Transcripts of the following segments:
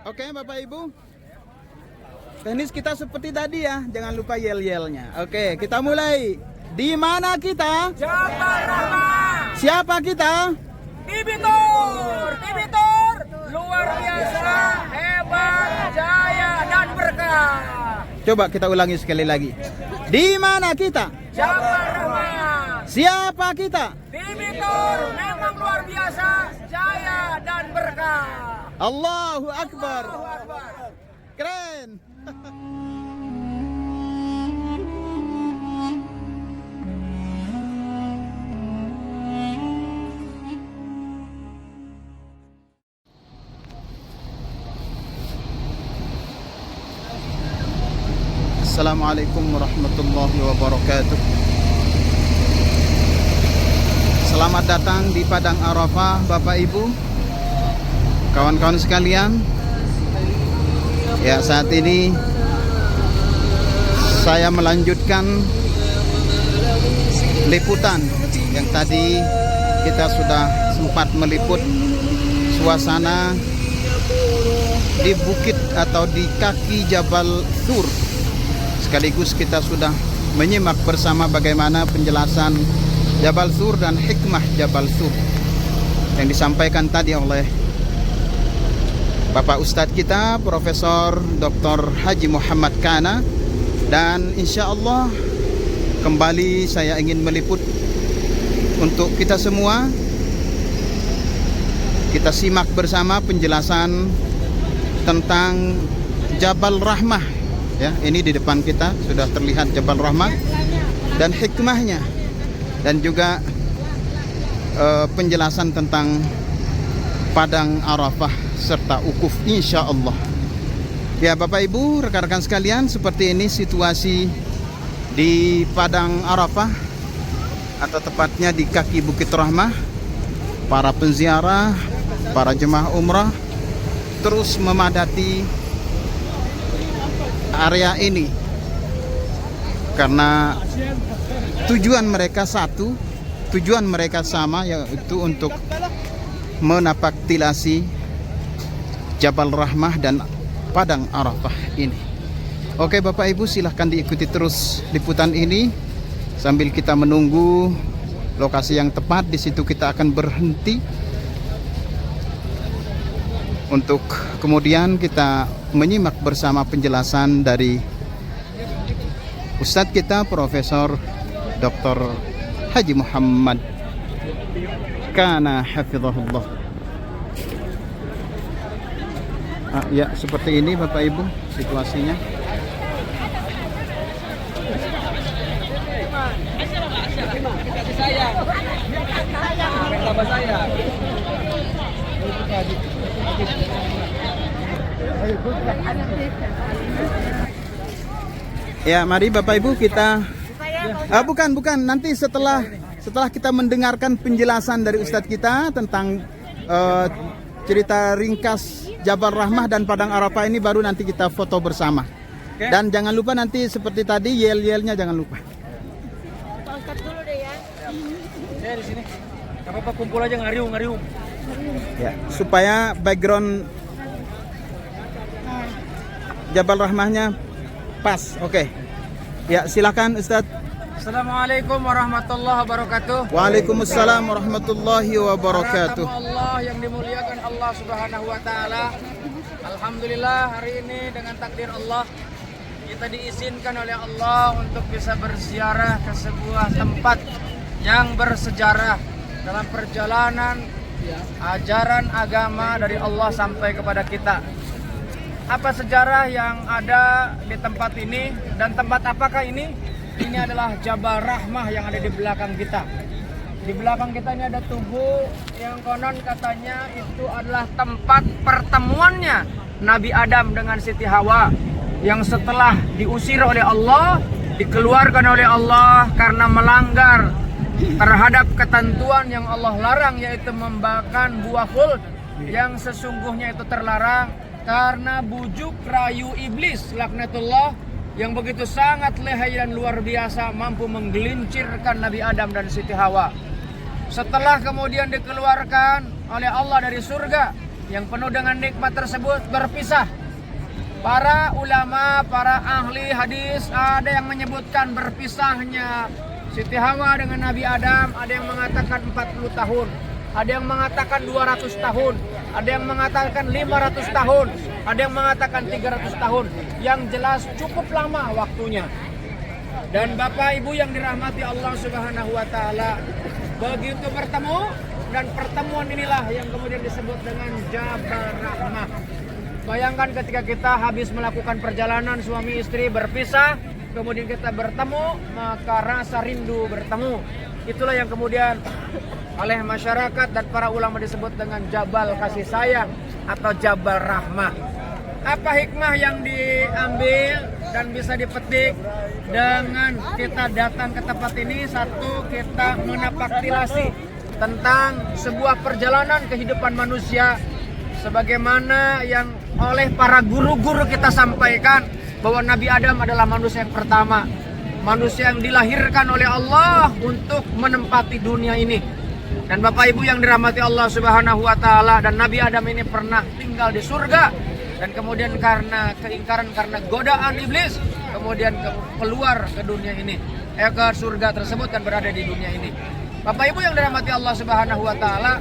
Oke, Bapak Ibu. Teknis kita seperti tadi ya, jangan lupa yel-yelnya. Oke, kita mulai. Di mana kita? Jabal Rahmah. Siapa kita? Tibitur, Tibitur, luar biasa, hebat, jaya dan berkah. Coba kita ulangi sekali lagi. Di mana kita? Jabal Rahmah. Siapa kita? Tibitur, memang luar biasa, jaya dan berkah. Allahu Akbar. Allahu Akbar. Keren. Assalamualaikum warahmatullahi wabarakatuh. Selamat datang di Padang Arafah, Bapak Ibu, kawan-kawan sekalian. Ya, saat ini saya melanjutkan liputan yang tadi kita sudah sempat meliput suasana di bukit atau di kaki Jabal Thur. Sekaligus kita sudah menyimak bersama bagaimana penjelasan Jabal Thur dan hikmah Jabal Thur yang disampaikan tadi oleh Bapak Ustadz kita Profesor Dr. Haji Muhammad Kana. Dan insya Allah kembali saya ingin meliput untuk kita semua. Kita simak bersama penjelasan tentang Jabal Rahmah ya. Ini di depan kita sudah terlihat Jabal Rahmah dan hikmahnya, dan juga penjelasan tentang Padang Arafah serta ukuf insya Allah. Ya Bapak Ibu, rekan-rekan sekalian, seperti ini situasi di Padang Arafah, atau tepatnya di kaki Bukit Rahmah. Para penziarah, para jemaah umrah terus memadati area ini karena tujuan mereka satu, tujuan mereka sama, yaitu untuk menapaktilasi Jabal Rahmah dan Padang Arafah ini. Oke Bapak Ibu, silahkan diikuti terus liputan ini sambil kita menunggu lokasi yang tepat. Di situ kita akan berhenti untuk kemudian kita menyimak bersama penjelasan dari Ustadz kita Profesor Dr. Haji Muhammad Kana hafizahullah. Ya seperti ini Bapak Ibu situasinya. Ya mari Bapak Ibu kita bukan nanti setelah kita mendengarkan penjelasan dari Ustadz kita tentang cerita ringkas Jabal Rahmah dan Padang Arafah ini, baru nanti kita foto bersama. Dan jangan lupa nanti seperti tadi yel-yelnya jangan lupa. Angkat dulu deh ya. Ya di sini. Enggak apa-apa, kumpul aja ngariung. Ya, supaya background Jabal Rahmahnya pas. Oke. Ya, silakan Ustadz. Assalamualaikum warahmatullahi wabarakatuh. Waalaikumsalam warahmatullahi wabarakatuh. Allah yang dimuliakan Allah Subhanahu wa taala. Alhamdulillah hari ini dengan takdir Allah kita diizinkan oleh Allah untuk bisa berziarah ke sebuah tempat yang bersejarah dalam perjalanan ajaran agama dari Allah sampai kepada kita. Apa sejarah yang ada di tempat ini dan tempat apakah ini? Ini adalah Jabal Rahmah yang ada di belakang kita. Di belakang kita ini ada tugu yang konon katanya itu adalah tempat pertemuannya Nabi Adam dengan Siti Hawa, yang setelah diusir oleh Allah, dikeluarkan oleh Allah karena melanggar terhadap ketentuan yang Allah larang, yaitu membakar buah khuld yang sesungguhnya itu terlarang karena bujuk rayu iblis laknatullah yang begitu sangat lihai dan luar biasa, mampu menggelincirkan Nabi Adam dan Siti Hawa. Setelah kemudian dikeluarkan oleh Allah dari surga, yang penuh dengan nikmat tersebut berpisah. Para ulama, para ahli hadis ada yang menyebutkan berpisahnya Siti Hawa dengan Nabi Adam, ada yang mengatakan 40 tahun, ada yang mengatakan 200 tahun, ada yang mengatakan 500 tahun, ada yang mengatakan 300 tahun. Yang jelas cukup lama waktunya. Dan Bapak Ibu yang dirahmati Allah Subhanahu wa taala, begitu bertemu, dan pertemuan inilah yang kemudian disebut dengan Jabal Rahmah. Bayangkan ketika kita habis melakukan perjalanan suami istri berpisah, kemudian kita bertemu, maka rasa rindu bertemu. Itulah yang kemudian oleh masyarakat dan para ulama disebut dengan Jabal kasih sayang atau Jabal Rahmah. Apa hikmah yang diambil dan bisa dipetik dengan kita datang ke tempat ini? Satu, kita menapaktilasi tentang sebuah perjalanan kehidupan manusia, sebagaimana yang oleh para guru-guru kita sampaikan bahwa Nabi Adam adalah manusia yang pertama, manusia yang dilahirkan oleh Allah untuk menempati dunia ini. Dan Bapak Ibu yang dirahmati Allah Subhanahu wa taala, dan Nabi Adam ini pernah tinggal di surga, dan kemudian karena keingkaran, karena godaan iblis, kemudian keluar ke dunia ini, ke surga tersebut dan berada di dunia ini. Bapak Ibu yang dirahmati Allah Subhanahu wa taala,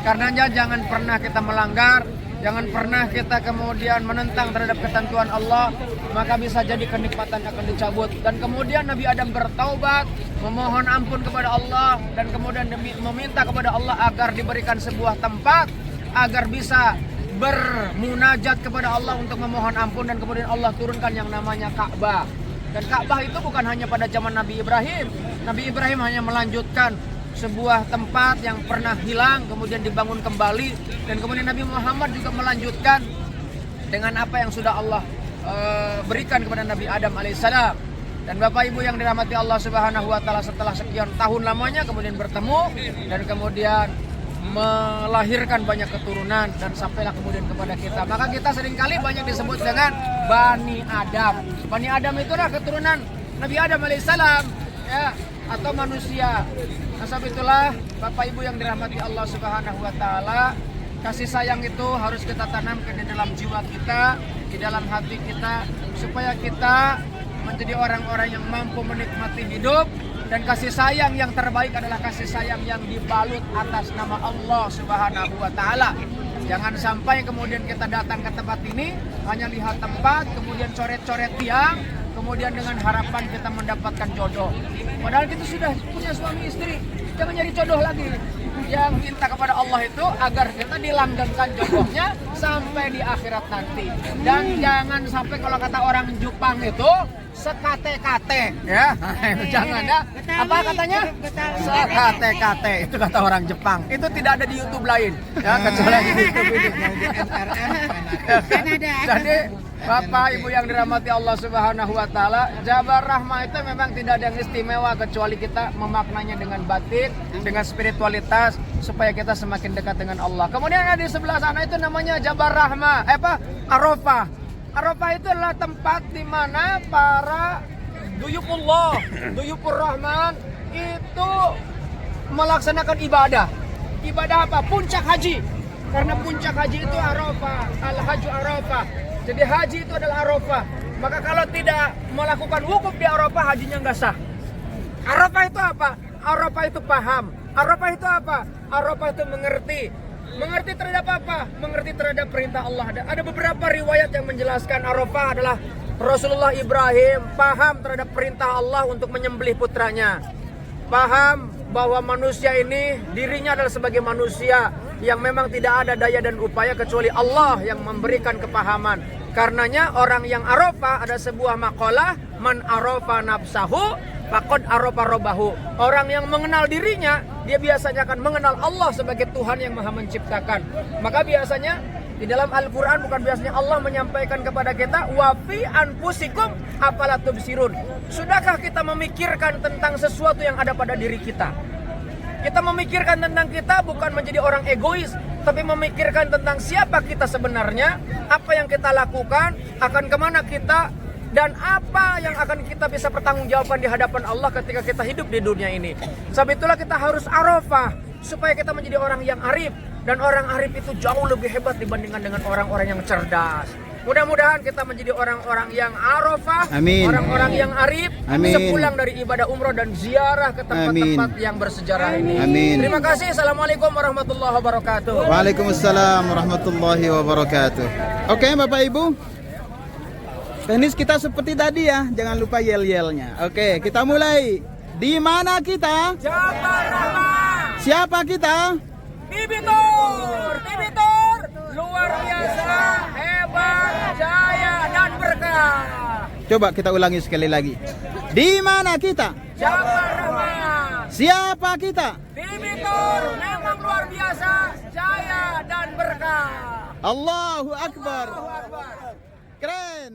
karenanya jangan pernah kita melanggar, jangan pernah kita kemudian menentang terhadap ketentuan Allah, maka bisa jadi kenikmatan akan dicabut. Dan kemudian Nabi Adam bertaubat, memohon ampun kepada Allah, dan kemudian meminta kepada Allah agar diberikan sebuah tempat agar bisa bermunajat kepada Allah untuk memohon ampun, dan kemudian Allah turunkan yang namanya Ka'bah. Dan Ka'bah itu bukan hanya pada zaman Nabi Ibrahim. Nabi Ibrahim hanya melanjutkan sebuah tempat yang pernah hilang kemudian dibangun kembali, dan kemudian Nabi Muhammad juga melanjutkan dengan apa yang sudah Allah berikan kepada Nabi Adam alaihissalam. Dan Bapak Ibu yang dirahmati Allah Subhanahu wa taala, setelah sekian tahun lamanya kemudian bertemu dan kemudian melahirkan banyak keturunan dan sampailah kemudian kepada kita. Maka kita seringkali banyak disebut dengan Bani Adam. Bani Adam itu adalah keturunan Nabi Adam alaihissalam, ya, atau manusia. Nah, sebab itulah Bapak Ibu yang dirahmati Allah Subhanahu wa taala, kasih sayang itu harus kita tanamkan di dalam jiwa kita, di dalam hati kita, supaya kita menjadi orang-orang yang mampu menikmati hidup. Dan kasih sayang yang terbaik adalah kasih sayang yang dibalut atas nama Allah Subhanahu wa taala. Jangan sampai kemudian kita datang ke tempat ini hanya lihat tempat, kemudian coret-coret tiang, kemudian dengan harapan kita mendapatkan jodoh. Padahal kita sudah punya suami istri, jangan nyari jodoh lagi. Yang minta kepada Allah itu agar kita dilanggengkan jodohnya sampai di akhirat nanti. Dan jangan sampai kalau kata orang Jepang itu sekate-kate, ya. Jangan ya. Apa katanya? Sekate-kate. Itu kata orang Jepang. Itu tidak ada di YouTube lain, ya, kecuali di YouTube ini. Jadi Bapak Ibu yang dirahmati Allah Subhanahu wa taala, Jabal Rahmah itu memang tidak ada yang istimewa kecuali kita memaknanya dengan batin, dengan spiritualitas, supaya kita semakin dekat dengan Allah. Kemudian ada di sebelah sana itu namanya Jabal Rahmah, Arafah. Arafah itu adalah tempat di mana para duyufullah, duyufur Rahman itu melaksanakan ibadah. Ibadah apa? Puncak haji. Karena puncak haji itu Arafah, al-hajju Arafah. Jadi haji itu adalah Arafah. Maka kalau tidak melakukan wukuf di Arafah, hajinya nggak sah. Arafah itu apa? Arafah itu paham. Arafah itu apa? Arafah itu mengerti. Mengerti terhadap apa? Mengerti terhadap perintah Allah. Ada beberapa riwayat yang menjelaskan Arafah adalah Rasulullah Ibrahim paham terhadap perintah Allah untuk menyembelih putranya. Paham bahwa manusia ini dirinya adalah sebagai manusia yang memang tidak ada daya dan upaya kecuali Allah yang memberikan kepahaman. Karenanya orang yang Arafah ada sebuah maqalah, man arafa nafsahu faqad arafa rabbahu. Orang yang mengenal dirinya, dia biasanya akan mengenal Allah sebagai Tuhan yang Maha menciptakan. Maka biasanya di dalam Al-Qur'an bukan biasanya Allah menyampaikan kepada kita wa fi anfusikum afala tubsirun. Sudahkah kita memikirkan tentang sesuatu yang ada pada diri kita? Kita memikirkan tentang kita bukan menjadi orang egois, tapi memikirkan tentang siapa kita sebenarnya, apa yang kita lakukan, akan kemana kita, dan apa yang akan kita bisa pertanggungjawabkan di hadapan Allah ketika kita hidup di dunia ini. Sebab itulah kita harus Arafah. supaya kita menjadi orang yang arif. Dan orang arif itu jauh lebih hebat dibandingkan dengan orang-orang yang cerdas. Mudah-mudahan kita menjadi orang-orang yang arafah, Amin. orang-orang yang arif, Amin. sepulang dari ibadah umroh dan ziarah ke tempat-tempat yang bersejarah ini. Amin. Terima kasih. Assalamualaikum warahmatullahi wabarakatuh. Waalaikumsalam warahmatullahi wabarakatuh. Oke Bapak Ibu, teknis kita seperti tadi ya, jangan lupa yel-yelnya. Oke, kita mulai. Di mana kita? Jabal Rahmah. Siapa kita? Bibitur, Bibitur, luar biasa, hebat, jaya dan berkah. Coba kita ulangi sekali lagi. Di mana kita? Jabal Rahmah. Siapa kita? Bibitur memang luar biasa, jaya dan berkah. Allahu Akbar. Allahu Akbar. Keren.